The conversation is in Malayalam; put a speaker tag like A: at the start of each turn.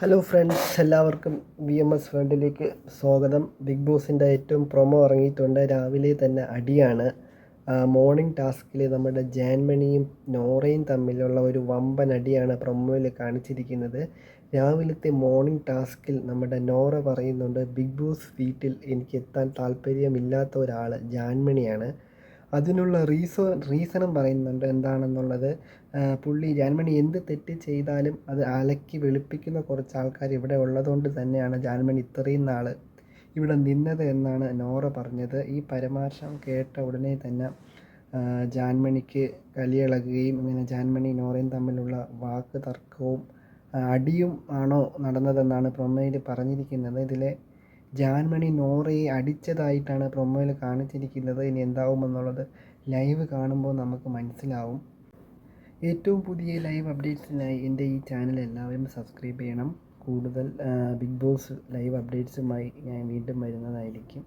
A: ഹലോ ഫ്രണ്ട്സ്, എല്ലാവർക്കും VMS വേൾഡിലേക്ക് സ്വാഗതം. ബിഗ് ബോസിൻ്റെ ഏറ്റവും പ്രൊമോ ഇറങ്ങിയിട്ടുണ്ട്. രാവിലെ തന്നെ അടിയാണ്. മോർണിംഗ് ടാസ്കിൽ നമ്മുടെ ജാൻമണിയും നോറയും തമ്മിലുള്ള ഒരു വമ്പൻ അടിയാണ് പ്രൊമോയിൽ കാണിച്ചിരിക്കുന്നത്. രാവിലത്തെ മോർണിംഗ് ടാസ്കിൽ നമ്മുടെ നോറ പറയുന്നുണ്ട്, ബിഗ് ബോസ് വീട്ടിൽ എനിക്ക് എത്താൻ താല്പര്യമില്ലാത്ത ഒരാൾ ജാൻമണിയാണ്. അതിനുള്ള റീസണും പറയുന്നുണ്ട് എന്താണെന്നുള്ളത്. പുള്ളി ജാൻമണി എന്ത് തെറ്റ് ചെയ്താലും അത് അലക്കി വെളുപ്പിക്കുന്ന കുറച്ച് ആൾക്കാർ ഇവിടെ ഉള്ളതുകൊണ്ട് തന്നെയാണ് ജാൻമണി ഇത്രയും നാൾ ഇവിടെ നിന്നത് എന്നാണ് നോറ പറഞ്ഞത്. ഈ പരാമർശം കേട്ട ഉടനെ തന്നെ ജാൻമണിക്ക് കലിയിളകുകയും ഇങ്ങനെ ജാൻമണി നോറയും തമ്മിലുള്ള വാക്ക് തർക്കവും അടിയും ആണോ നടന്നതെന്നാണ് പ്രൊമോയിൽ പറഞ്ഞിരിക്കുന്നത്. ഇതിലെ ജാൻമണി നോറയെ അടിച്ചതായിട്ടാണ് പ്രൊമോയിൽ കാണിച്ചിരിക്കുന്നത്. ഇനി എന്താവുമെന്നുള്ളത് ലൈവ് കാണുമ്പോൾ നമുക്ക് മനസ്സിലാവും. ഏറ്റവും പുതിയ ലൈവ് അപ്ഡേറ്റ്സിനായി എൻ്റെ ഈ ചാനൽ എല്ലാവരും സബ്സ്ക്രൈബ് ചെയ്യണം. കൂടുതൽ ബിഗ് ബോസ് ലൈവ് അപ്ഡേറ്റ്സുമായി ഞാൻ വീണ്ടും വരുന്നതായിരിക്കും.